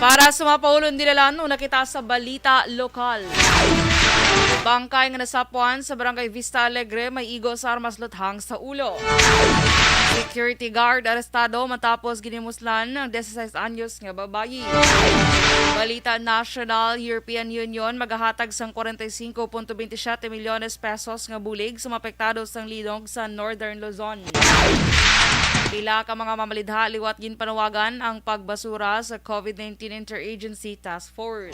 Para sa mga paulong dilalan, una kita sa balita lokal. Bangkay nga nasapuan sa Barangay Vista Alegre, may igos armas luthang sa ulo. Security guard arestado matapos ginimuslan ng 16 anyos nga babayi. Balita national, European Union maghahatag sang 45.27 milyones pesos nga bulig sa mapektado sang lidong sa Northern Luzon. Pila ka mga mamalidha liwat ginpanawagan ang pagbasura sa COVID-19 Interagency Task Force.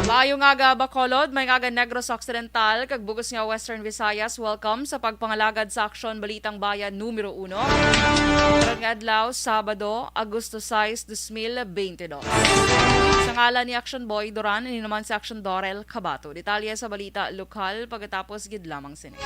Maayo nga ga Bacolod, may nga Negros Occidental, kag bugos nga Western Visayas, welcome sa pagpangalagad sa Aksyon Balitang Bayan numero 1. Karong adlaw, Sabado, Agosto 6, 2022. Sa ngalan ni Action Boy Duran, ini naman si Action Dorel Cabato. Detalye sa balita lokal pagkatapos gid lamang sini.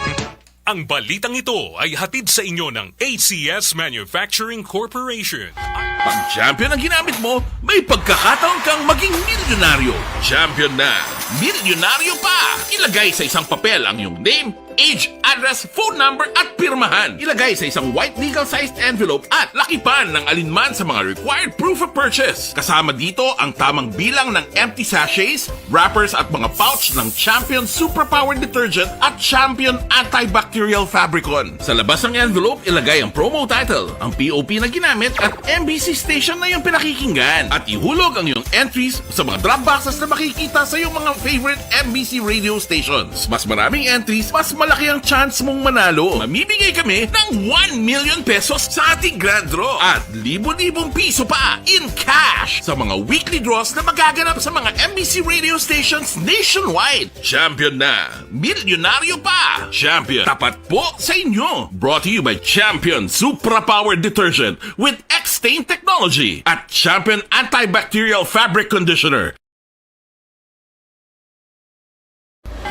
Ang balitang ito ay hatid sa inyo ng ACS Manufacturing Corporation. Pag champion ang ginamit mo, may pagkakataon kang maging milyonaryo. Champion na, milyonaryo pa! Ilagay sa isang papel ang iyong name, age, address, phone number at pirmahan. Ilagay sa isang white legal-sized envelope at lakipan ng alinman sa mga required proof of purchase. Kasama dito ang tamang bilang ng empty sachets, wrappers at mga pouch ng Champion Superpower Detergent at Champion Antibacterial Fabricon. Sa labas ng envelope, ilagay ang promo title, ang POP na ginamit at MBC station na yung pinakikinggan. At ihulog ang iyong entries sa mga drop boxes na makikita sa iyong mga favorite MBC radio stations. Mas maraming entries, mas malaki ang chance mong manalo. Mamimigay kami ng 1 million pesos sa ating grand draw at libo-libong piso pa in cash sa mga weekly draws na magaganap sa mga MBC radio stations nationwide. Champion na, milyonaryo pa. Champion, tapat po sa inyo. Brought to you by Champion Superpower Detergent with X-Stain Technology at Champion Antibacterial Fabric Conditioner.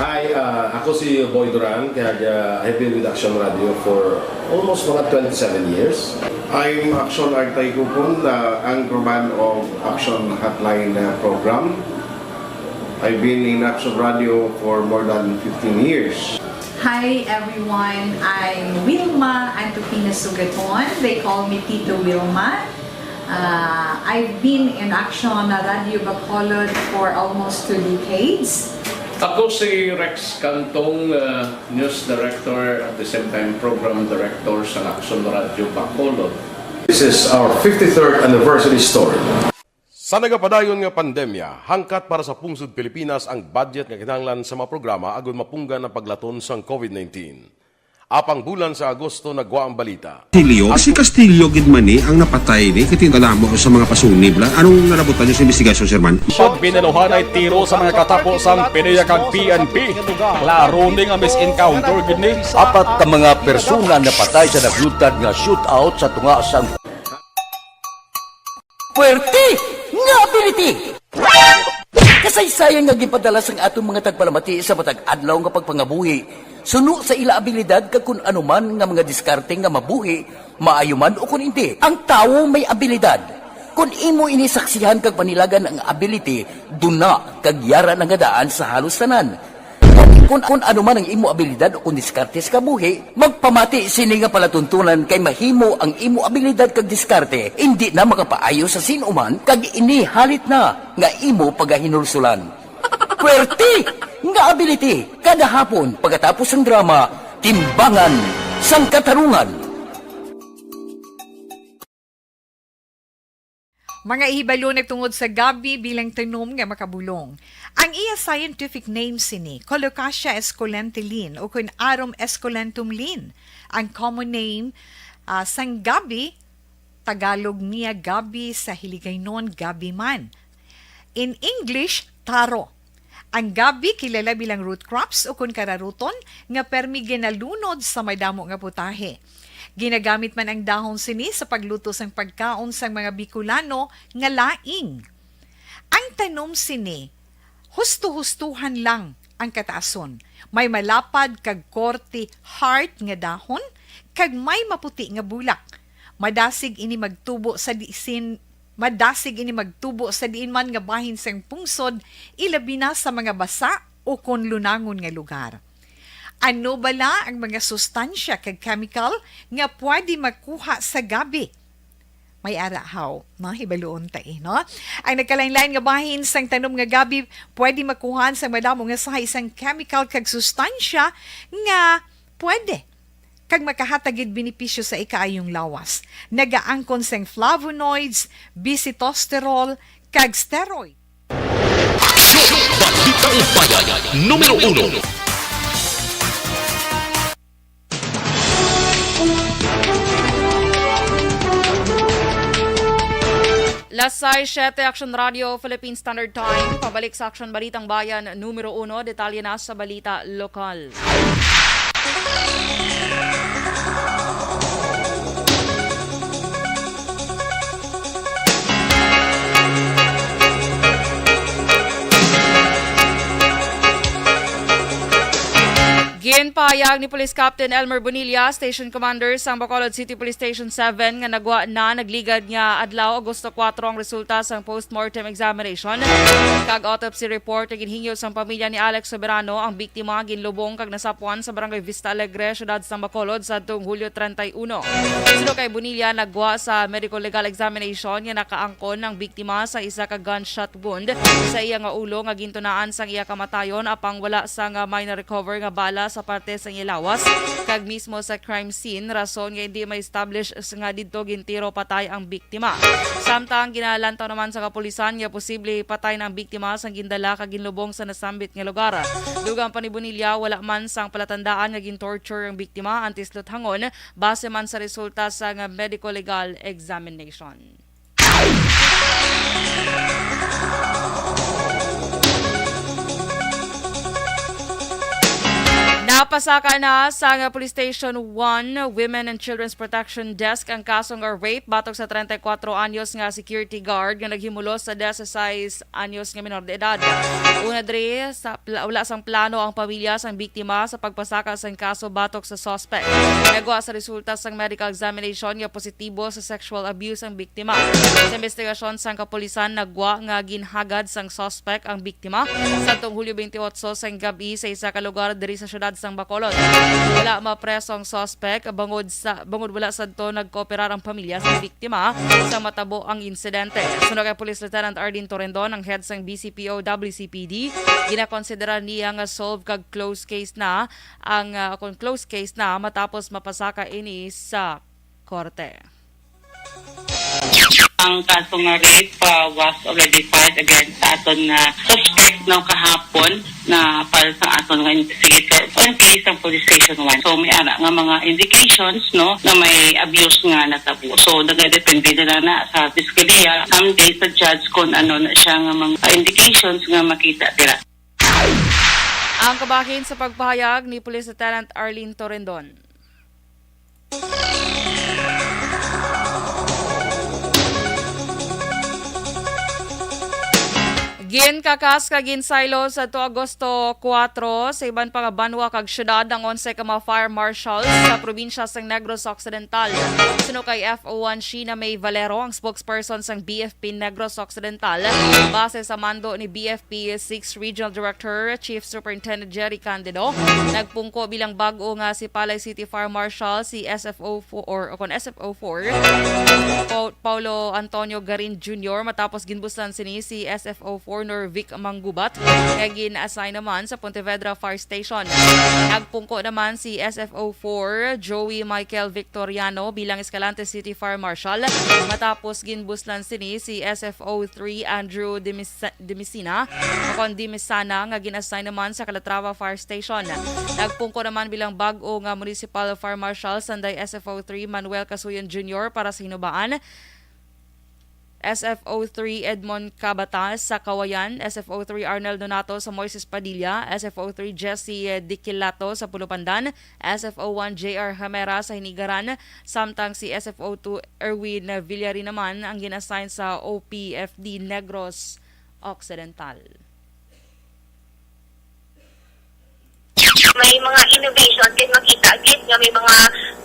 Hi, ako si Boy Duran, kaya I've been with Action Radio for almost mga 27 years. I'm Action Artay Kupon, anchorman of Action Hotline program. I've been in Action Radio for more than 15 years. Hi everyone, I'm Wilma Antofina Sugaton. They call me Tito Wilma. I've been in Action Radio Bacolod for almost 2 decades. Ako si Rex Cantong, News Director at the same time Program Director sa Action Radio Bacolod. This is our 53rd anniversary story. Sa nagapadayon nga pandemya, hangkat para sa pungsod Pilipinas ang budget nga kinahanglan sa mga programa agon mapunggan ang paglaton sang COVID-19. Apang bulan sa Agosto nagwa ang balita. Castillo, si Castillo gidmani ang napatay ni kitingalamo sa mga pasunib lang. Anong narabutan niyo sa investigasyon, Sir Man? Siyang binaluhan ay tiro sa mga katapos ang PNP kag PNP. Klaro ni nga misencounter gid ni. Apat ka mga persona na patay sa naglutad nga shootout sa tunga sang Puerte nga ability. Kasaysayan nga gipadala sang atong mga tagpalamati sa matag adlaw nga pagpangabuhi. Suno sa ila abilidad kag kun anuman nga mga diskarte nga mabuhi, maayo man o kun hindi. Ang tawo may abilidad. Kung imo inisaksihan kag panilagan ang ability, duna kag yara nga daan sa halos tanan. Kung anuman ang imo abilidad o kun diskarte sa kabuhi, magpamati sini nga palatuntunan kay mahimo ang imo abilidad kag diskarte, hindi na makapaayo sa sinuman kag ini halit na nga imo pagahinulsulan. Puwerte nga ability kada hapon pagkatapos ng drama Timbangan sang Katarungan. Mga ihibalo nagtungod sa gabi bilang tanom nga makabulong. Ang iya scientific name sini, Colocasia esculentilin o kun Arum esculentum lin. Ang common name sang gabi, Tagalog niya gabi, sa Hiligaynon gabi man. In English, taro. Ang gabi kilala bilang root crops o kun kararuton nga permi ginalunod sa may damo nga putahe. Ginagamit man ang dahon sini sa pagluto sang pagkaon sang mga Bicolano nga laing. Ang tanom sini, husto-hustuhan lang ang kataason. May malapad kag korte hard nga dahon kag may maputi nga bulak. Madasig ini magtubo sa diin man nga bahin sang pungsod, ilabi na sa mga basa o kon lunangon nga lugar. Ano bala ang mga sustansya kag chemical nga pwede makuha sa gabi? May arahaw, no? Hibaluon tayo, no? Ang nagkalain-lain nga bahin sang tanom nga gabi, pwede makuhaan sa madamo nga sa isang chemical kag sustansya nga pwede kag makahatagid benepisyo sa ikaayong lawas. Nagaangkon sang flavonoids, bisitosterol, kag steroid. Balitang Bayan, numero 1. Lasay 7 Action Radio Philippine Standard Time. Pabalik sa Action Balitang Bayan numero 1. Detalye na sa balita lokal. Ginpahayag ni Police Captain Elmer Bonilla, Station Commander sa Bacolod City Police Station 7 nga nagwa na nagligad nga adlaw Agosto 4 ang resulta sa postmortem examination. Kag autopsy report ginhingyo sa pamilya ni Alex Soberano, ang biktima ginlubong kag nasapuan sa Barangay Vista Alegre, siyudad sa Bacolod sa tuong Hulyo 31. Suno kay Bonilla nagwa sa medical legal examination nga nakaangkon ang biktima sa isa ka gunshot wound sa iya nga ulo nga gintunaan sang iya kamatayon apang wala sa nga minor recover nga bala sa parte sa ilawas kag mismo sa crime scene rason nga hindi ma-establish nga didto gintiro patay ang biktima. Samtang ginalantaw naman sa kapulisan nga posible patay ng biktima sang gindala kag ginlubong sa nasambit nga lugar. Dugang pa ni Bonilla wala man sang palatandaan nga gintorture ang biktima antes luthangon base man sa resulta sa nga medical legal examination. Napasaka na sa Police Station 1 Women and Children's Protection Desk ang kasong rape batok sa 34 anyos nga security guard nga naghimulos sa 16 anyos nga menor de edad. Una dre sa wala sang plano ang pamilya sang biktima sa pagpasaka sang kaso batok sa suspect. Nagwa sa resulta sang medical examination nga positibo sa sexual abuse ang biktima. Sa investigasyon sang kapulisan nagwa nga ginhagad sang suspect ang biktima sa tuong Hulyo 28 sang gabi sa isa ka lugar diri sa syudad sang Bacolod. Wala mapreso ang suspect bangod wala sadto nagkooperar ang pamilya sa biktima sa matabo ang insidente. Sunod kay Police Lieutenant Arlene Torrendon ang head sang BCPO WCPD, ginakonsidera niya nga solve kag close case na matapos mapasaka ini sa korte. Ang kaso nga rape was already filed against aton na suspect no kahapon na para sa aton nga investigator on case ng Police Station 1. So may ara nga mga indications no na may abuse nga natabo. So nagadepende na sa piskalya someday sa judge kung ano na siya nga mga indications nga makita dira. Ang kabahin sa pagpahayag ni Police Lieutenant Arlene Torrendon. Gin kakas kag ginsaylo sa 2 Agosto 4 sa iban pa nga banwa kag syudad ang 11 ka mga fire marshals sa probinsya sang Negros Occidental. Suno kay FO1 Sheena May Valero, ang spokesperson sang BFP Negros Occidental, base sa mando ni BFP 6 Regional Director Chief Superintendent Jerry Candido, nagpungko bilang bag-o nga si Palay City Fire Marshal si SFO4 Paulo Antonio Garin Jr. matapos ginbuslan sini si SFO4 Norvic Manggubat kaya gin-assign naman sa Pontevedra Fire Station. Nagpungko naman si SFO4 Joey Michael Victoriano bilang Escalante City Fire Marshal matapos ginbuslan sini si SFO3 Andrew Demisana nga gin-assign naman sa Calatrava Fire Station. Nagpungko naman bilang bag-o nga Municipal Fire Marshal sanday SFO3 Manuel Casuyan Jr. para sa Hinubaan, SFO3 Edmond Cabatas sa Kawayan, SFO3 Arnel Donato sa Moises Padilla, SFO3 Jesse Diquilato sa Pulupandan, SFO1 JR Hamera sa Hinigaran, samtang si SFO2 Erwin Villarin naman ang ginassign sa OPFD Negros Occidental. May mga innovations din makita agad nga may mga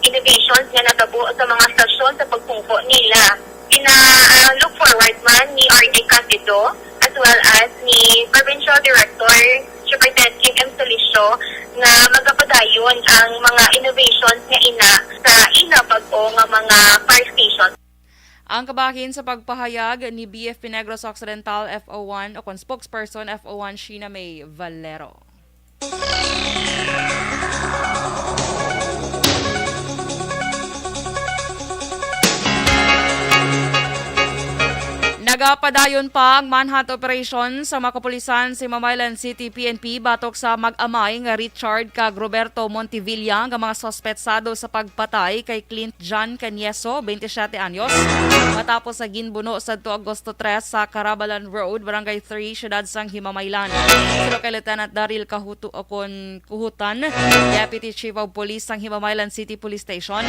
innovations nga natabo sa mga stasyon sa pagpungko nila. Look forward man ni RJ Candido as well as ni Provincial Director Superintendent Kim M. Solisio nga magapadayon ang mga innovations nga ina sa bag-o nga mga fire station. Ang kabahin sa pagpahayag ni BFP Negros Occidental FO1 o kon spokesperson FO1 Sheena May Valero. Nagapadayon pa ang manhunt operation sa makapulisan si Mamaylan City PNP batok sa mag-amay nga Richard kag Roberto Montevilla nga mga sospetsado sa pagpatay kay Clint John Canieso, 27 anyos, matapos sa ginbuno sa 2 Agosto 3 sa Carabalan Road, Barangay 3, siyudad sang Himamaylan. Silo kay Lieutenant Daryl Kuhutan, Deputy Chief of Police sang Himamaylan City Police Station.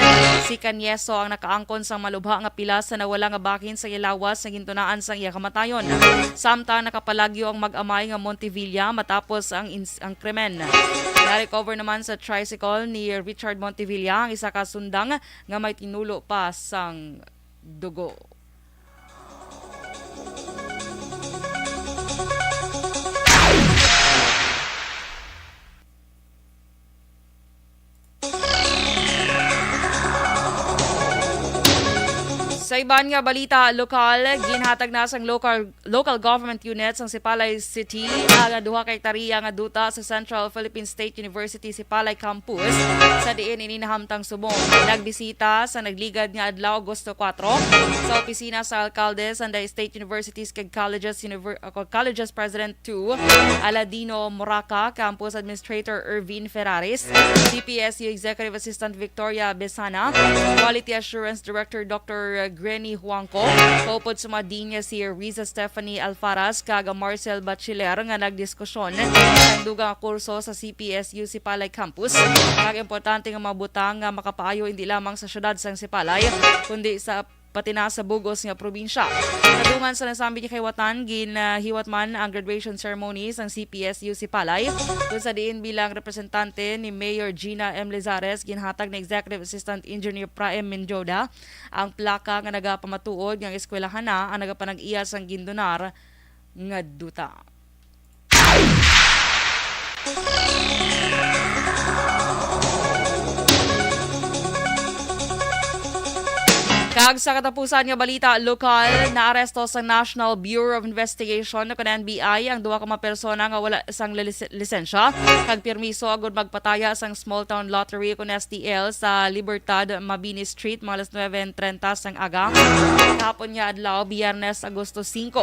Si Canieso ang nakaangkon sang malubha nga pila sa nawala nga bakin sa ilawas sa gintunaan sang iya kamatayon. Samtang nakapalagyo ang mag-amay nga Montevilla matapos ang krimen. Na-recover naman sa tricycle ni Richard Montevilla ang isa ka sundang nga may tinulo pa sang dugo. Sa iban nga balita lokal, ginhatag na sang local government units ang Sipalay City nga duha kay tariya nga duta sa Central Philippine State University Sipalay Campus sa diin ininahamtang subong. Nagbisita sa nagligad nga adlaw Agosto 4 sa opisina sa alkalde sa State Universities kag Colleges President 2 Aladino Moraca, Campus Administrator Irvin Ferraris, CPSU Executive Assistant Victoria Besana, Quality Assurance Director Dr. Granny Huangco, kaupod sa madinya si Riza Stephanie Alfaraz kag Marcel Bachiller nga nagdiskusyon sa dugang kurso sa CPSU Sipalay Campus. Kag importante nga mabutang nga makapaayo hindi lamang sa syudad sang Sipalay kundi sa pati na sa Bugos nga probinsya. Nadungan sa nasambi ni Hiwatan, ginhiwat man ang graduation ceremonies ng CPSU Sipalay. Doon sa diin bilang representante ni Mayor Gina M. Lizares, ginhatag na Executive Assistant Engineer Praem Menjoda ang plaka nga nagapamatuod ng eskwelahan na ang nagapanag-iyas ang gindonar nga duta. Kag sa katapusan nga balita lokal, naaresto sa National Bureau of Investigation o NBI ang duha ka mga persona nga wala sang lisensya kag permiso agud magpataya sang small town lottery kon STL sa Libertad Mabini Street mga alas 9:30 sang aga. Kahapon nga adlaw Biyernes Agosto 5.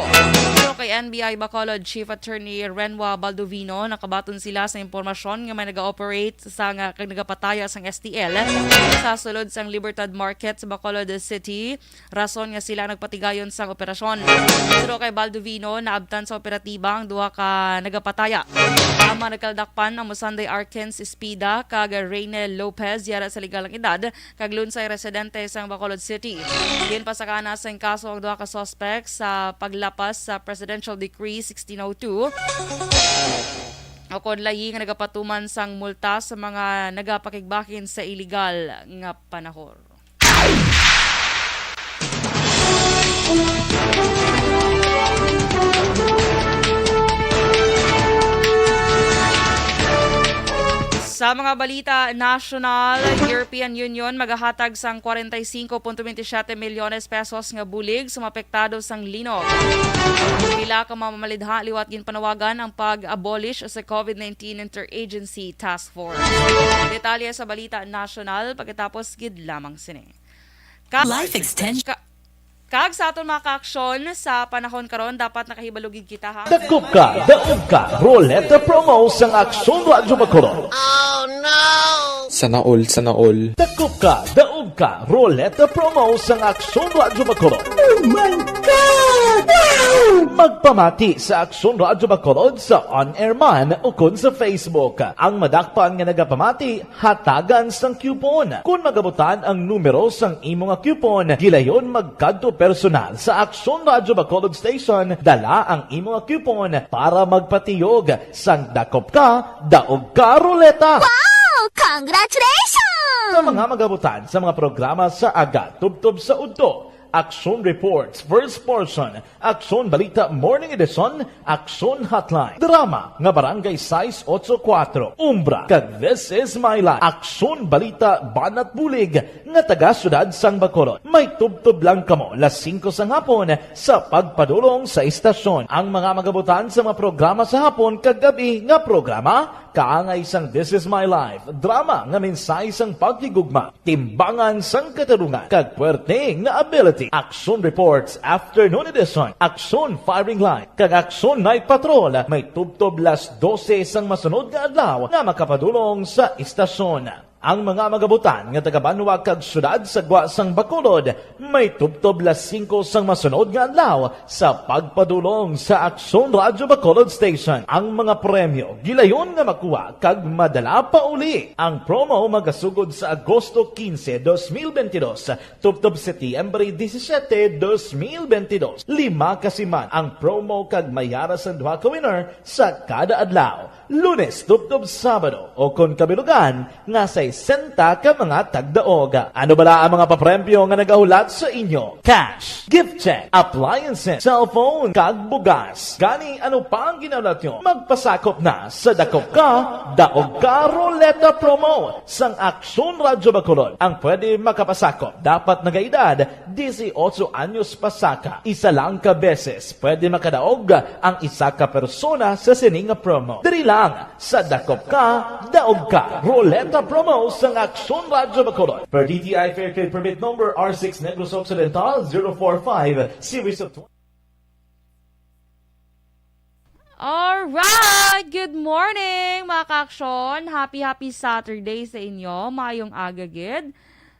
Pero kay NBI Bacolod Chief Attorney Renwa Baldovino, nakabaton sila sa impormasyon nga may naga-operate sa nga kag nagapataya sang STL sa sulod sang Libertad Market sa Bacolod City. Rason nga sila nagpatigayon sa operasyon. Pero kay Baldovino, naabtan sa operatiba ang duha ka nagapataya. Ama nagkaldakpan ang Musanday Arkens Espida kag Reynel Lopez yara sa legal ang edad kag lunsay residente sa Bacolod City. Din pa sa kana sa kaso ang duha ka suspect sa paglapas sa Presidential Decree 1602. Ako layi nga nagapatuman sang multa sa mga nagapakigbakin sa illegal nga panahon. Sa mga balita national, European Union magahatag sang 45.27 milyones pesos nga bulig sa mapektado sang linog. Pila ka mamamalidha liwat ginpanawagan ang pag-abolish sa COVID-19 Interagency Task Force. Detalye sa balita national pagkatapos gid lamang sini. Life extension. Kag sa aton mga ka-aksyon sa panahon karon dapat nakahibalugig kita ha. Daog ka, Roleta Promo sang Aksyon Radyo Bacolod. Oh no! Sana all. Daog ka, Roleta Promo sang Aksyon Radyo Bacolod. Oh my God! Magpamati sa Aksyon Radyo Bacolod sa on-air man o kun sa Facebook. Ang madakpan nga nagapamati, hatagan sang coupon. Kung magabutan ang numero sang imo nga coupon, gilayon magkadto personal sa Aksyon Radyo Bacolod Station, dala ang imo nga coupon para magpatiyog sang dakop ka, daog ka, Roleta. Wow! Congratulations! Sa mga magabutan sa mga programa sa Aga Tubtob sa Udto, Action Reports, First Portion, Action Balita Morning Edition, Action Hotline, Drama nga Barangay 684, Umbra, kag This Is My Life, Action Balita Banat Bulig nga taga Syudad San Bacolod. May tubtub lang kamo las 5 sa hapon sa pagpadulong sa istasyon. Ang mga magabutan sa mga programa sa hapon kag gabi nga programa kaangay sang This Is My Life, drama nga mensahe sang pagtigugma, timbangan sang katarungan, kag puwerte nga ability. Action Reports Afternoon Edition, Action Firing Line, kag Action Night Patrol, may tubtob las 12 sang masunod nga adlaw nga makapadulong sa istasyon. Ang mga magabutan nga taga-Banwa kag syudad sa Gwa sang Bacolod may tubtob las 5 sang masunod nga adlaw sa pagpadulong sa Action Radio Bacolod Station. Ang mga premyo gilayon nga makuha kag madala pa uli. Ang promo magasugod sa Agosto 15, 2022 tubtob Setyembre 17, 2022. 5 kasiman ang promo kag mayara sa 2 ka winner sa kada adlaw. Lunes tubtob Sabado o kon kabilugan nga sa 60 ka mga tagdaog. Ano bala ang mga papremyo nga nagahulat sa inyo? Cash, gift check, appliances, cellphone, kag bugas. Gani ano pa ang ginahulat nyo? Magpasakop na sa Dakop Ka, Daog Ka Roleta Promo sang Action Radio Bacolod. Ang pwede makapasakop dapat nagaedad 18 anyos pasaka. Isa lang ka beses pwede makadaog ang isa ka persona sa sining promo. Diri lang sa Dakop Ka, Daog Ka Roleta Promo sang Action Radio Bacolod. Per DTI Fair Trade Permit Number R6 Negros Occidental 045 Series of 20. Alright! Good morning mga ka-aksyon! Happy Saturday sa inyo. Maayong aga gid.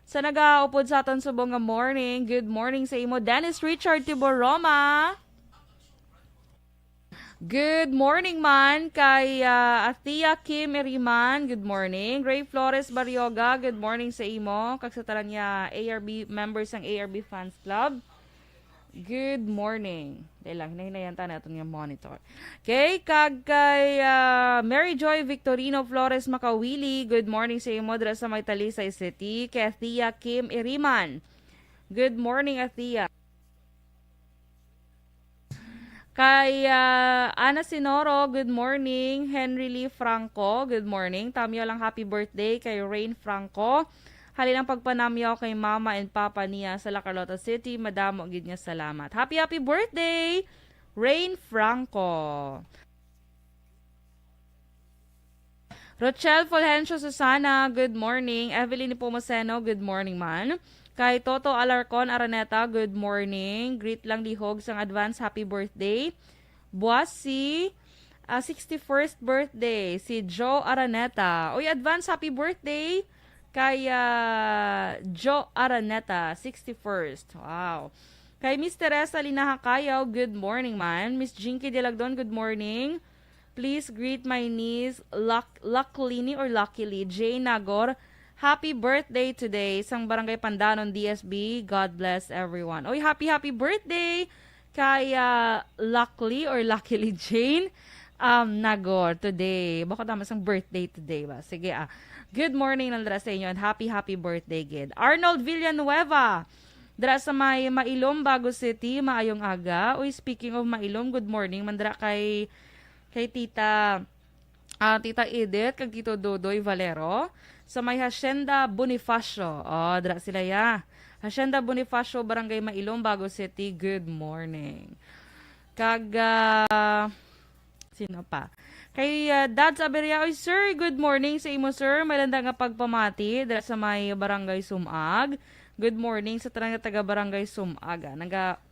Sa nagaupod sa aton subong nga morning, good morning sa imo Dennis Richard Tiboroma. Good morning man kay Athea Kim Eriman, good morning. Ray Flores Barrioga, good morning sa imo. Kag sa tanan niya ARB members ng ARB Fans Club. Good morning. Dahil lang, hinahinayan ta natin yung monitor. Okay, kag kay Mary Joy Victorino Flores Makawili, good morning sa imo dira sa Talisay City. Kay Athea Kim Eriman, good morning Athea. Kay Ana Sinoro, good morning. Henry Lee Franco, good morning. Tamyo lang happy birthday kay Rain Franco. Halilang pagpanamyo kay Mama and Papa niya sa La Carlota City. Madamo gid niya salamat. Happy birthday, Rain Franco. Rochelle Fulgencio Susana, good morning. Evelyn Pomoceno, good morning man. Kay Toto Alarcon Araneta, good morning. Greet lang lihog sang advance happy birthday. Buasi, 61st birthday, si Joe Araneta. Uy, advance happy birthday kay Joe Araneta, 61st. Wow. Kay Miss Teresa Linahakayaw, good morning man. Miss Jinky Delagdon, good morning. Please greet my niece, Luckily or Luckily, Jane Nagor. Happy birthday today sang Barangay Pandanon, DSB. God bless everyone. Oy, happy birthday kay Luckily Jane Nagor today. Baka tama sang birthday today ba? Sige Good morning lang dira sa inyo and happy birthday gid. Arnold Villanueva dira sa may Mailom, Bago City. Maayong aga. Oy, speaking of Mailom, good morning mandra kay Tita Edith kag Tito Dodoy Valero sa may Hacienda Bonifacio. Dra sila ya. Hacienda Bonifacio, Barangay Mailom, Bago City. Good morning. Kag sino pa? Kay Dad Saberia, oy sir, good morning sa imo sir. Malanda nga pagpamati dra sa may Barangay Sumag. Good morning sa tanang taga Barangay Sumag. Naga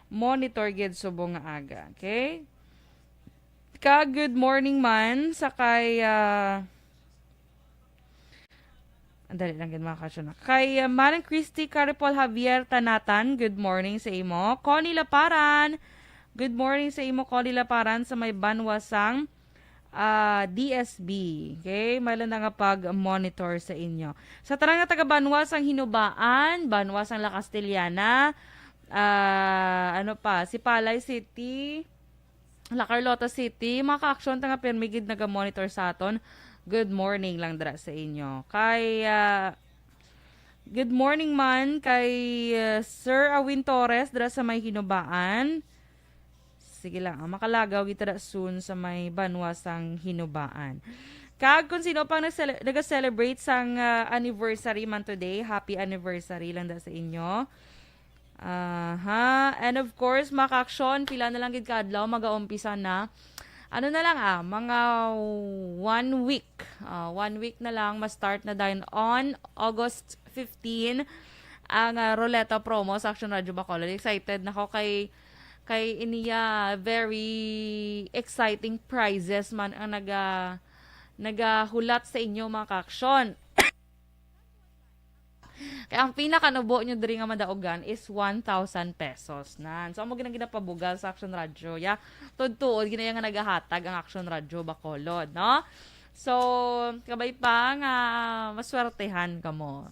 monitor gid subong nga aga. Okay? Kag good morning man sa kay andali lang gid mga kasyon. Kay Manang Christy Caripol Javier Tanatan, good morning sa imo. Connie Laparan, good morning sa imo Connie Laparan sa may Banwasang DSB. Okay? Mailan na nga pag-monitor sa inyo. Sa tarang nga taga Banwasang Hinubaan, Banwasang La Castellana, Sipalay City, La Carlota City, mga ka-aksyon nga permigid naga-monitor sa aton. Good morning lang dra sa inyo. Kay Good morning man kay Sir Awin Torres dira sa may Hinubaan. Sige lang, makalagaw kita soon sa may banwasang Hinubaan. Kag kung sino pang nag-celebrate sang anniversary man today, happy anniversary lang da sa inyo. And of course, maka-action, pila na lang gid kadlaw mag-aumpisa na. Ano na lang mga 1 week. 1 week na lang, ma-start na dahil on August 15 ang Roleta promo sa Action Radio Bacolod. Excited na ako kay iniya, very exciting prizes man ang nagahulat sa inyo mga ka-action. Kaya ang pinakanubo nyo diri nga madaogan is 1,000 pesos. So, amo ginapabugal sa Action Radio. Tuod-tuod, ginaya nga nagahatag ang Action Radio Bacolod, no? So, kabay pa nga maswertehan ka mo.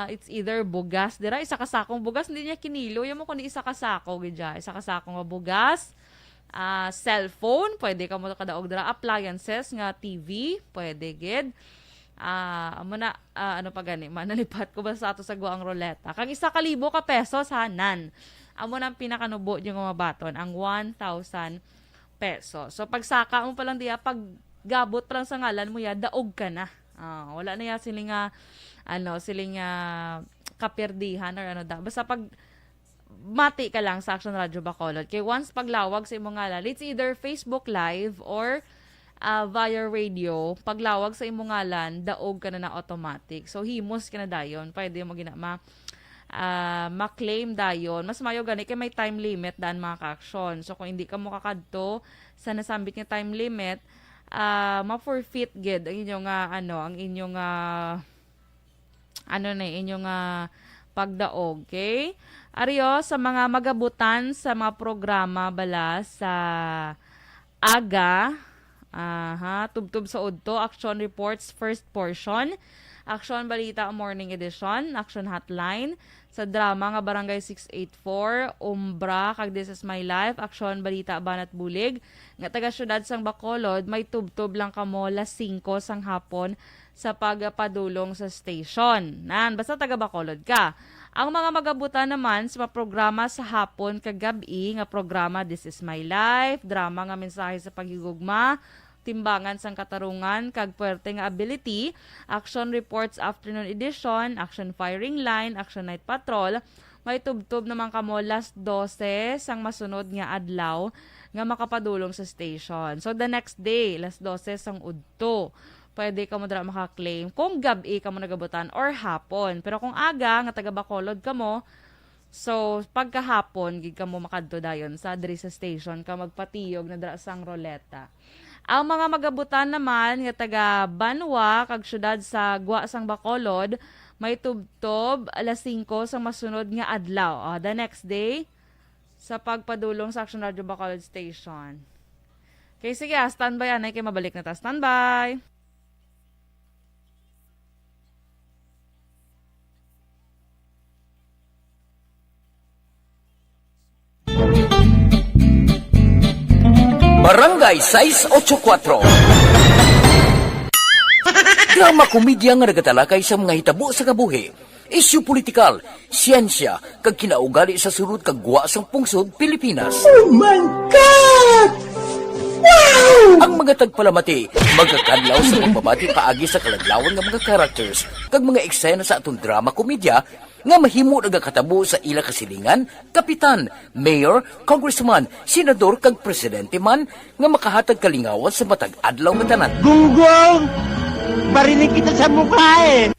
It's either bugas. Dira, isa kasakong bugas, hindi niya kinilo. Yan mo kundi isa kasako, gidya. Isa kasakong bugas. Cellphone, pwede ka mo kadaog dira. Appliances nga TV, pwede gid. Ano pa gani, manalipat ko ba sa ato sa guang roleta. Kang 1,000 ka pesos hanan. Amo nang pinakanubo yung mabaton, ang 1,000 pesos. So pagsaka mo pa lang diya, pag gabot pa lang sa ngalan mo ya, daog ka na. Wala na ya siling kapirdihan or ano da. Basta pag mati ka lang sa Action Radio Bacolod. Kay once paglawag sa imong ngalan, it's either Facebook Live or via radio, paglawag sa imong ngalan, daog ka na automatic. So, himos ka na dayon. Pwede mo ma-claim dayon. Mas mayo gani kay may time limit daan mga ka-action. So, kung hindi ka mo kakadto sa nasambit nga time limit, ma-forfeit gid ang inyong pagdaog. Okay? Ariyo, sa mga magabutan sa mga programa bala sa aga, tubtub sa udto, Action Reports First Portion, Action Balita Morning Edition, Action Hotline, sa drama nga Barangay 684, Umbra, kag This Is My Life, Action Balita Banat Bulig, nga taga syudad sang Bacolod, may tubtub lang kamo 5 sang hapon sa pagpadulong sa station. Basta taga Bacolod ka. Ang mga magabutan naman sa programa sa hapon kagabi, nga programa This Is My Life, drama nga mensahe sa paghigugma, timbangan sang katarungan kag puwerte nga ability, Action Reports Afternoon Edition, Action Firing Line, Action Night Patrol, may tubtub naman kamo 12 sang masunod nga adlaw nga makapadulong sa station. So the next day, 12 sang udto, pwede ka mo dira maka-claim kung gabi ka mo nagabutan or hapon. Pero kung aga nga taga Bacolod ka mo, so pagkahapon gid ka mo makadto dayon sa diri sa station ka magpatiyog na dira sang roleta. Ang mga magabutan naman nga taga Banwa kag syudad sa Gwa sang Bacolod, may tubtob 5 sang masunod nga adlaw. The next day sa pagpadulong sa Action Radio Bacolod Station. Okay, sige, standby anay kay mabalik na ta. Standby. Barangay 684. Drama komedya nga nagatalakay sa mga hitabo sa kabuhi, isyu politikal, siyensya, kag kinaugali sa surut kag guwa sang pungsod Pilipinas. Oh my God! Wow! Ang mga tagpalamati, magkakadlaw sa pagbabati paagi sa kalaglawan ng mga characters kag mga eksena sa atong drama komedya nga mahimo nagakatabo sa ila kasilingan, kapitan, mayor, congressman, senador kag presidente man nga makahatag kalingawan sa matag adlaw nga tanan. Gunggong! Barinig kita sa mukha eh!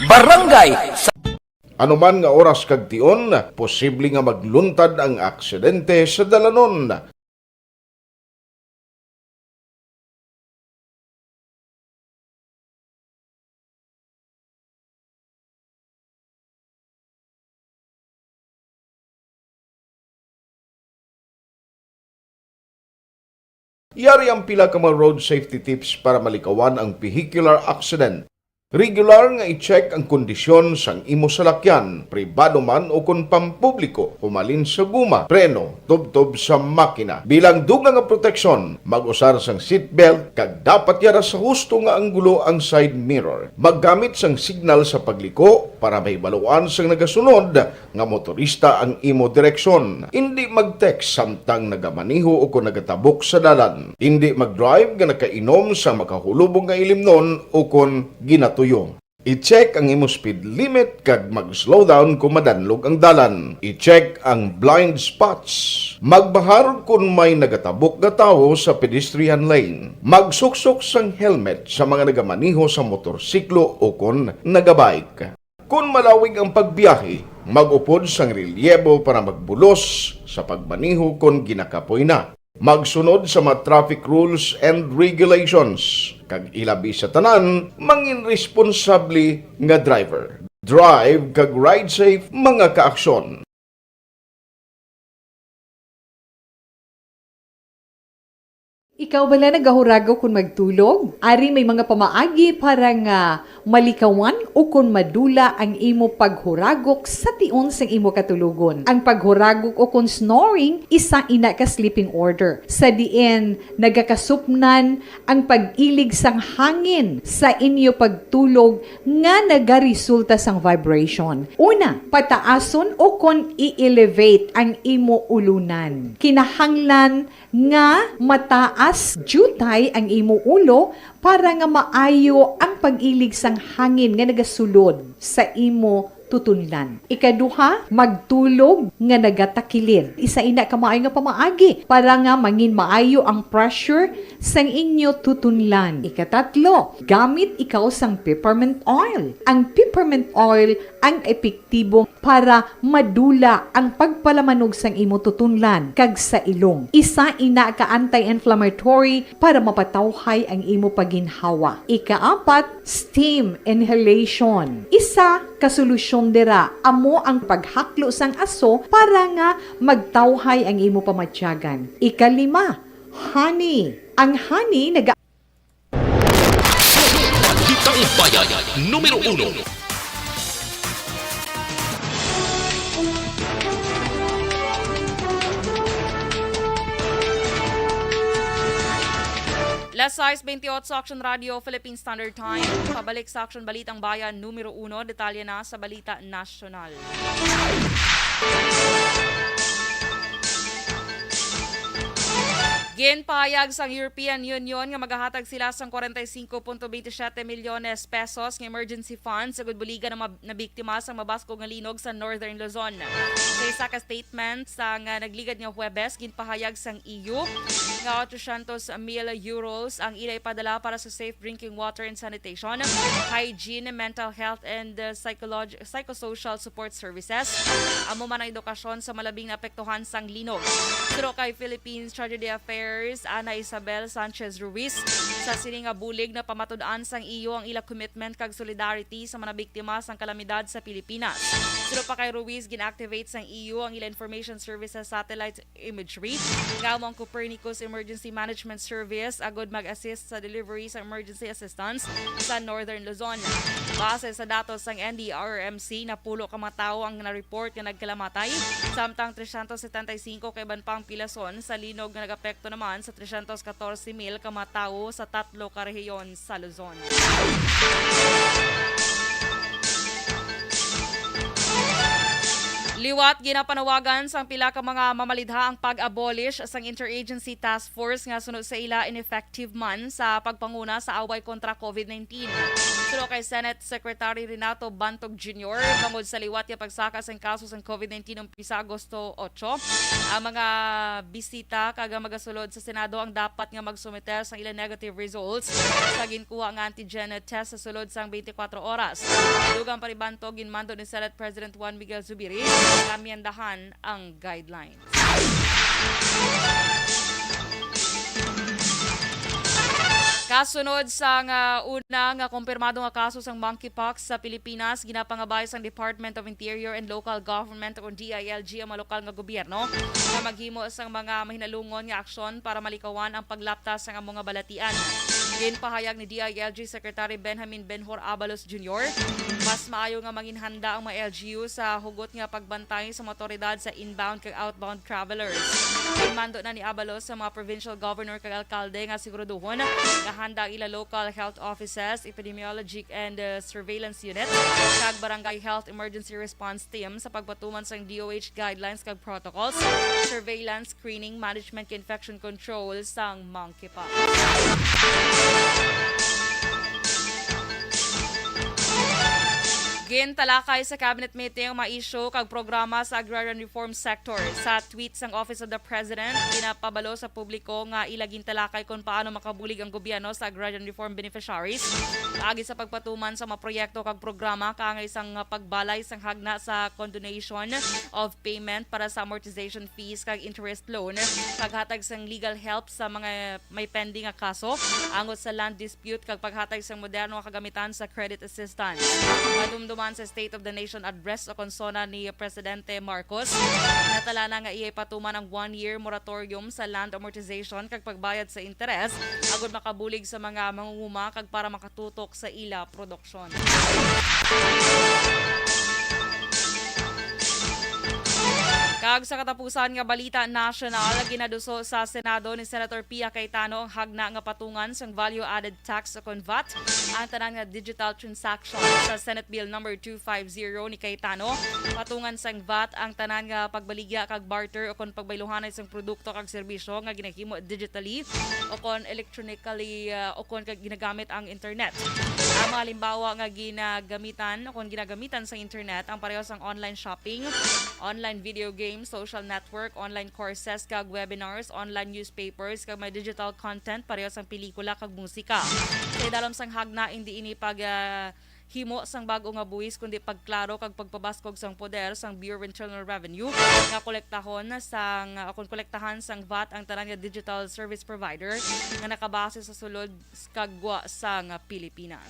Barangay Ano man nga oras kag tion, posible nga magluntad ang aksidente sa dalanon. Yari ang pila ka mga road safety tips para malikawan ang vehicular accident. Regular nga i-check ang kondisyon sang imo salakyan, pribado man o kun pampubliko, humalin sa guma, preno, tubtob sa makina. Bilang dugang nga proteksyon, mag-usar sang seatbelt kag dapat yara sa husto nga anggulo ang side mirror. Maggamit sang signal sa pagliko para may baluan sang nagasunod nga motorista ang imo direksyon. Hindi mag-text samtang nagamaniho o kung nagatabok sa dalan. Hindi mag-drive nga nakainom sa makahulubong nga ilimnon o kung ginatuyong. I-check ang imo speed limit kag mag-slow down kung madanlog ang dalan. I-check ang blind spots. Magbahar kung may nagatabok na tao sa pedestrian lane. Magsuksok sang helmet sa mga nagamaniho sa motorsiklo o kung nagabike. Kung malawig ang pagbiyahe, mag-upod sang relyebo para magbulos sa pagmaniho kung ginakapoy na. Magsunod sa mga traffic rules and regulations. Kag ilabi sa tanan, mangin responsable nga driver. Drive kag ride safe mga kaaksyon. Ikaw bala nagahurago kung magtulog? Ari may mga pamaagi para nga malikawan o kung madula ang imo paghuragok sa tion sang imo katulugon. Ang paghuragok o kung snoring, isa ina ka sleeping order. Sa diin, nagakasupnan ang pag-ilig sang hangin sa inyo pagtulog nga nagaresulta sang vibration. Una, pataason o kung i-elevate ang imo ulunan. Kinahanglan nga mataas jutay ang imo ulo para nga maayo ang pag-ilig sang hangin nga nagasulod sa imo tutunlan. Ikaduha, magtulog nga nagatakilid. Isa ina ka maayo nga pamaagi para nga mangin maayo ang pressure sang inyo tutunlan. Ikatatlo, gamit ikaw sang peppermint oil. Ang peppermint oil ang epektibo para madula ang pagpalamanog sang imo tutunlan kag sa ilong. Isa ina ka anti-inflammatory para mapatawhay ang imo paginhawa. Ikaapat, steam inhalation. Isa ka solusyon dira amo ang paghaklo sang aso para nga magtawhay ang imo pamatyagan. Ikalima, honey. Ang honey Balitang Bayan, numero 1. Last size 28 sa Action Radio, Philippine Standard Time. Pabalik sa Action Balitang Bayan, numero 1. Detalye na sa Balita National. Ginpahayag sang European Union nga maghahatag sila sang 45.27 milyones pesos ng emergency funds sa gudbuligan ng nabiktima sang mabasko nga linog sa Northern Luzon. Sa isa ka statement sang nagligad nga Huwebes, ginpahayag sang EU nga 800 mil euros ang ilay padala para sa safe drinking water and sanitation, hygiene, mental health and psychosocial support services. Amo man ang edukasyon sa malabing naapektuhan sang linog. Pero kay Philippines Tragedy Affairs Ana Isabel Sanchez Ruiz sa sining nga bulig na pamatud-an sang EU ang ila commitment kag solidarity sa mga biktima sang kalamidad sa Pilipinas. Pero pa kay Ruiz ginactivate sang EU ang ila information services satellite imagery nga ang Copernicus Emergency Management Service agod mag-assist sa delivery sa emergency assistance sa Northern Luzon. Base sa datos sang NDRRMC, napulo ka mga tao ang na-report nga nagkalamatay, samtang 375 kay banpang pilason sa linog nga nagapekto naman sa 314,000 ka mga tao sa 3 ka rehiyon sa Luzon. Liwat ginapanawagan sang pila ka mga mamalidha ang pag-abolish sang Interagency Task Force nga sunod sa ila ineffective man sa pagpanguna sa away kontra COVID-19. Pero kay Senate Secretary Renato Bantog Jr., bangod sa liwat nga pagsaka sang kaso sang COVID-19 noong pisa Agosto 8, ang mga bisita kaga magasulod sa Senado ang dapat nga magsumiter sang ilang negative results sa ginkuha nga antigen test sa sulod sang 24 oras. Dugang paribantog ginmando ni Senate President Juan Miguel Zubiri kamiandahan ang guidelines. Kasunod sa unang kumpirmado nga kaso sang monkeypox sa Pilipinas, ginapangabay sang Department of Interior and Local Government o DILG ang mga lokal nga gobyerno na maghimo sang mga mahinalungon nga aksyon para malikawan ang paglaptas sang mga balatian. Ginpahayag ni DILG Secretary Benjamin Benhur Abalos Jr. mas maayo nga manginhanda ang mga LGU sa hugot nga pagbantay sa mga otoridad sa inbound kag outbound travelers. Mando na ni Abalos sa mga provincial governor kag alkalde nga siguraduhon nga handa ila local health offices, epidemiologic and surveillance unit kag barangay health emergency response team sa pagpatuman sa DOH guidelines kag protocols, surveillance, screening, management kag infection control sang monkeypox. Gintalakay sa cabinet meeting ma-issue kag programa sa agrarian reform sector. Sa tweet sang Office of the President, ginapabalo sa publiko nga ilaging talakay kung paano makabulig ang gobyerno sa agrarian reform beneficiaries. Agi sa pagpatuman sa mga proyekto kag programa kaangay sang pagbalay sang hagna sa condonation of payment para sa amortization fees kag interest loan, paghatag sang legal help sa mga may pending nga kaso, angot sa land dispute kag paghatag sang moderno nga kagamitan sa credit assistance. Madumduman sa State of the Nation Address o konsona ni Presidente Marcos, natala na nga iyay patuman ang 1-year moratorium sa land amortization kag pagbayad sa interes agud makabulig sa mga mangunguma kag para makatutok sa ila produksyon. Kag sa katapusan nga balita national, ginaduso sa Senado ni Senator Pia Cayetano ang hagna nga patungan sang value-added tax o VAT ang tanan nga digital transaction sa Senate Bill number 250 ni Cayetano. Patungan sang VAT ang tanan nga pagbaligya kag barter o kon pagbayluhanay sang produkto kag serbisyo nga ginahimo digitally o kon electronically o kon kag ginagamit ang internet. Ang mga halimbawa nga ginagamitan o kon ginagamitan sa internet ang pareho sang online shopping, online video games, social network, online courses kag webinars, online newspapers kag may digital content pareho sang pelikula kag musika. Sa dalam sang hagna hindi ini pag himo sang bago nga buwis kundi pagklaro kag pagpabaskog sang poder sang Bureau of Internal Revenue nga kolektahan sang VAT ang tanan nga digital service provider nga nakabase sa sulod kagwa sang Pilipinas.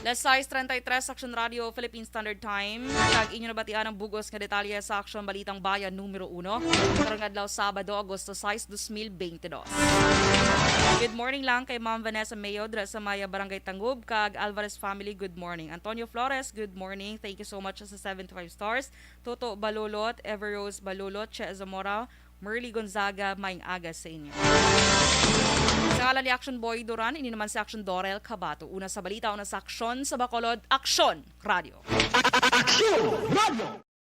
Las 6:33 Action Radio Philippine Standard Time. Kag inyo nabatian ang bugos nga detalye sa Action Balitang Bayan numero 1 karong adlaw Sabado, Agosto 6, 2022. Good morning lang kay Ma'am Vanessa Mayo dra sa Maya Barangay Tangub kag Alvarez family, good morning. Antonio Flores, good morning. Thank you so much sa 75 stars. Toto Balulot, Everrose Balulot, Che Zamora, Merly Gonzaga, maing aga sa inyo. Sa ngalan ni Action Boy Duran, ini naman si Action Dorel Cabato. Una sa balita, una sa Aksyon sa Bacolod, Action Radio. Action Radio!